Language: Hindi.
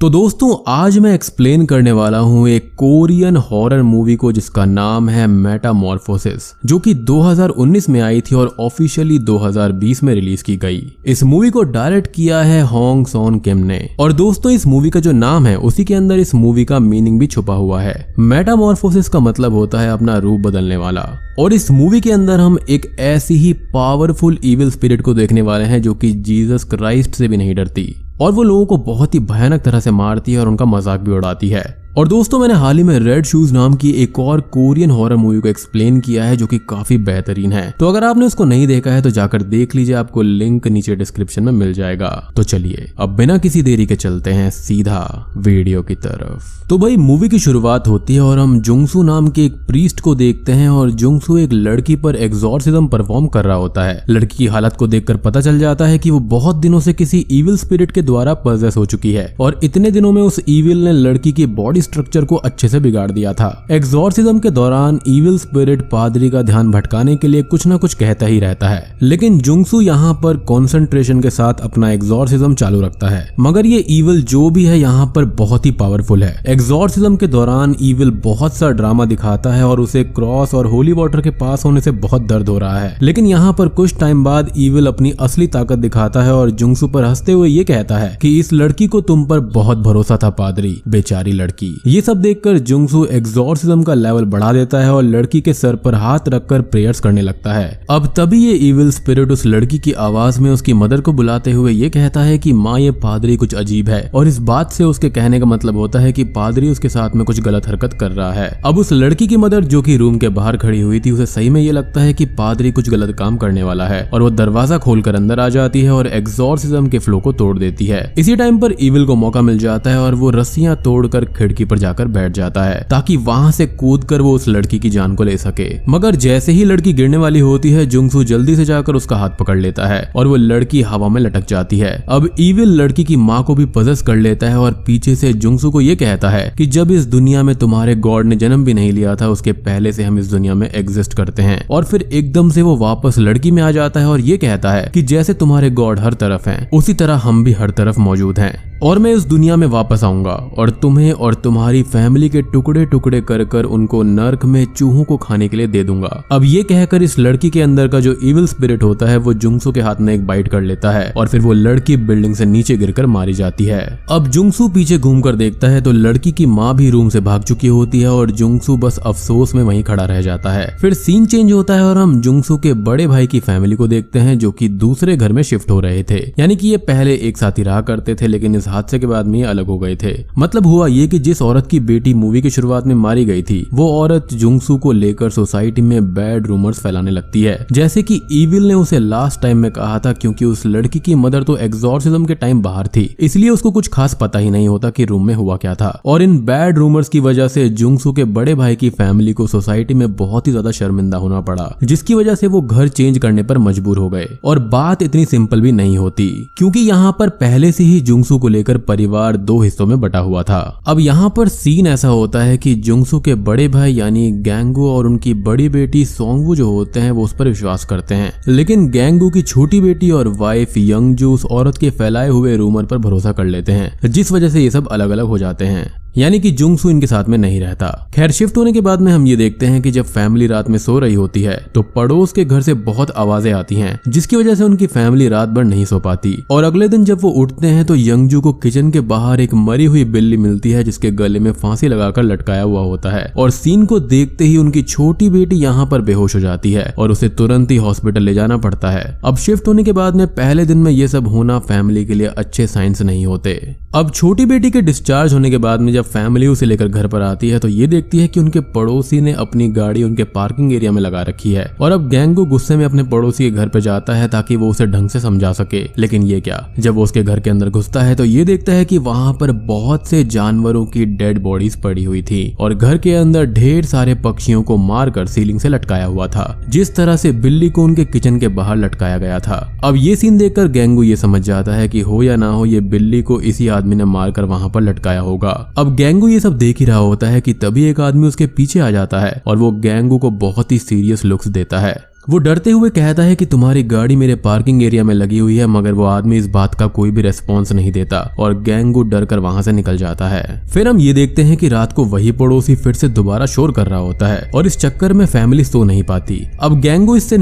तो दोस्तों आज मैं एक्सप्लेन करने वाला हूँ एक कोरियन हॉरर मूवी को जिसका नाम है मेटामॉर्फोसिस, जो कि 2019 में आई थी और ऑफिशियली 2020 में रिलीज की गई। इस मूवी को डायरेक्ट किया है होंग सॉन किम ने। और दोस्तों इस मूवी का जो नाम है उसी के अंदर इस मूवी का मीनिंग भी छुपा हुआ है। मेटामॉर्फोसिस का मतलब होता है अपना रूप बदलने वाला। और इस मूवी के अंदर हम एक ऐसी ही पावरफुल इविल स्पिरिट को देखने वाले हैं जो कि जीसस क्राइस्ट से भी नहीं डरती और वो लोगों को बहुत ही भयानक तरह से मारती है और उनका मजाक भी उड़ाती है। और दोस्तों मैंने हाल ही में रेड शूज नाम की एक और कोरियन हॉरर मूवी को एक्सप्लेन किया है जो कि काफी बेहतरीन है। तो अगर आपने उसको नहीं देखा है तो जाकर देख लीजिए, आपको लिंक नीचे डिस्क्रिप्शन में मिल जाएगा। तो चलिए अब बिना किसी देरी के चलते हैं सीधा वीडियो की तरफ। तो भाई मूवी की शुरुआत होती है और हम जुंगसू नाम के एक प्रीस्ट को देखते हैं और जुंगसू एक लड़की पर एग्जॉर्सिज्म परफॉर्म कर रहा होता है। लड़की की हालत को देखकर पता चल जाता है कि वो बहुत दिनों से किसी इविल स्पिरिट के द्वारा पजेस हो चुकी है और इतने दिनों में उस इविल ने लड़की की बॉडी स्ट्रक्चर को अच्छे से बिगाड़ दिया था। एग्जॉर्सिज्म के दौरान इविल स्पिरिट पादरी का ध्यान भटकाने के लिए कुछ न कुछ कहता ही रहता है, लेकिन जुंगसू यहाँ पर कंसंट्रेशन के साथ अपना एग्जॉर्सिज्म चालू रखता है। मगर ये इविल जो भी है यहाँ पर बहुत ही पावरफुल है। एग्जॉर्सिज्म के दौरान इविल बहुत सा ड्रामा दिखाता है और उसे क्रॉस और होली वाटर के पास होने से बहुत दर्द हो रहा है। लेकिन यहाँ पर कुछ टाइम बाद इविल अपनी असली ताकत दिखाता है और जुंगसू पर हंसते हुए ये कहता है कि इस लड़की को तुम पर बहुत भरोसा था पादरी, बेचारी लड़की। ये सब देखकर जुंगसू एग्जॉर्सिज्म का लेवल बढ़ा देता है और लड़की के सर पर हाथ रखकर प्रेयर्स करने लगता है। अब तभी ये इविल स्पिरिट उस लड़की की आवाज में उसकी मदर को बुलाते हुए ये कहता है कि माँ ये पादरी कुछ अजीब है। और इस बात से उसके कहने का मतलब होता है कि पादरी उसके साथ में कुछ गलत हरकत कर रहा है। अब उस लड़की की मदर जो कि रूम के बाहर खड़ी हुई थी, उसे सही में ये लगता है कि पादरी कुछ गलत काम करने वाला है और वो दरवाजा खोलकर अंदर आ जाती है और एग्जॉर्सिज्म के फ्लो को तोड़ देती है। इसी टाइम पर इविल को मौका मिल जाता है और वो रस्सियां तोड़कर खिड़की पर जाकर बैठ जाता है ताकि वहां से कूदकर वो उस लड़की की जान को ले सके। मगर जैसे ही लड़की गिरने वाली होती है, जुंगसू जल्दी से जाकर उसका हाथ पकड़ लेता है और वो लड़की हवा में लटक जाती है। अब इविल लड़की की माँ को भी पजेस कर लेता है और पीछे से जुंगसू को ये कहता है कि जब इस दुनिया में तुम्हारे गॉड ने जन्म भी नहीं लिया था, उसके पहले से हम इस दुनिया में एग्जिस्ट करते हैं। और फिर एकदम से वो वापस लड़की में आ जाता है और ये कहता है कि जैसे तुम्हारे गॉड हर तरफ हैं, उसी तरह हम भी हर तरफ मौजूद हैं और मैं इस दुनिया में वापस आऊंगा और तुम्हें और तुम्हारी फैमिली के टुकड़े टुकड़े कर कर उनको नर्क में चूहों को खाने के लिए दे दूंगा। अब ये कहकर इस लड़की के अंदर का जो इविल स्पिरिट होता है वो जुंगसू के हाथ में एक बाइट कर लेता है और फिर वो लड़की बिल्डिंग से नीचे गिरकर मारी जाती है। अब जुंगसू पीछे घूमकर देखता है तो लड़की की माँ भी रूम से भाग चुकी होती है और जुंगसू बस अफसोस में वहीं खड़ा रह जाता है। फिर सीन चेंज होता है और हम जुंगसू के बड़े भाई की फैमिली को देखते हैं जो कि दूसरे घर में शिफ्ट हो रहे थे। यानी कि ये पहले एक साथ ही रहा करते थे, लेकिन इस हादसे के बाद में ये अलग हो गए थे। मतलब हुआ ये कि जिस औरत की बेटी मूवी की शुरुआत में मारी गई थी, वो औरत जुंगसू को लेकर सोसाइटी में बैड रूमर्स फैलाने लगती है, जैसे कि इविल ने उसे लास्ट टाइम में कहा था, क्योंकि उस लड़की की मदर तो एग्जॉर्सिज्म के टाइम बाहर थी, इसलिए उसको कुछ खास पता ही नहीं होता कि रूम में हुआ क्या था। और इन बैड रूमर्स की वजह से जुंगसू के बड़े भाई की फैमिली को सोसाइटी में बहुत ही ज्यादा शर्मिंदा होना पड़ा, जिसकी वजह से वो घर चेंज करने पर मजबूर हो गए। और बात इतनी सिंपल भी नहीं होती, क्योंकि यहाँ पर पहले से ही जुंगसू को लेकर परिवार दो हिस्सों में बटा हुआ था। अब यहाँ पर सीन ऐसा होता है कि जुंगसू के बड़े भाई यानी गैंगू और उनकी बड़ी बेटी सोंगवू जो होते हैं वो उस पर विश्वास करते हैं, लेकिन गैंगू की छोटी बेटी और वाइफ यंगजू उस औरत के फैलाए हुए रूमर पर भरोसा कर लेते हैं, जिस वजह से ये सब अलग अलग हो जाते हैं। यानी कि जुंगसू इनके साथ में नहीं रहता। खैर शिफ्ट होने के बाद में हम ये देखते हैं कि जब फैमिली रात में सो रही होती है तो पड़ोस के घर से बहुत आवाजें आती हैं, जिसकी वजह से उनकी फैमिली रात भर नहीं सो पाती। और अगले दिन जब वो उठते हैं तो यंगजू को किचन के बाहर एक मरी हुई बिल्ली मिलती है जिसके गले में फांसी लगाकर लटकाया हुआ होता है। और सीन को देखते ही उनकी छोटी बेटी यहाँ पर बेहोश हो जाती है और उसे तुरंत ही हॉस्पिटल ले जाना पड़ता है। अब शिफ्ट होने के बाद में पहले दिन में ये सब होना फैमिली के लिए अच्छे साइंस नहीं होते। अब छोटी बेटी के डिस्चार्ज होने के बाद में जब फैमिली उसे लेकर घर पर आती है तो ये देखती है कि उनके पड़ोसी ने अपनी गाड़ी उनके पार्किंग एरिया में लगा रखी है। और अब गैंगू गुस्से में अपने पड़ोसी के घर पे जाता है ताकि वो उसे ढंग से समझा सके, लेकिन ये क्या, जब वो उसके घर के अंदर घुसता है तो ये देखता है कि वहां पर बहुत से जानवरों की डेड बॉडीज पड़ी हुई थी और घर के अंदर ढेर सारे पक्षियों को मारकर सीलिंग से लटकाया हुआ था, जिस तरह से बिल्ली को उनके किचन के बाहर लटकाया गया था। अब ये सीन देखकर गैंगू ये समझ जाता है कि हो या ना हो ये बिल्ली को इसी आदमी ने मारकर वहां पर लटकाया होगा। अब गैंगू ये सब देख ही रहा होता है कि तभी एक आदमी उसके पीछे आ जाता है और वो गैंगू को बहुत ही सीरियस लुक्स देता है। वो डरते हुए कहता है कि तुम्हारी गाड़ी मेरे पार्किंग एरिया में लगी हुई है, मगर वो आदमी इस बात का कोई भी रेस्पॉन्स नहीं देता और गैंगू डर कर वहां से निकल जाता है। फिर हम ये देखते हैं कि रात को वही पड़ोसी फिर से दोबारा शोर कर रहा होता है और इस चक्कर में फैमिली सो नहीं पाती। अब गैंगू इससे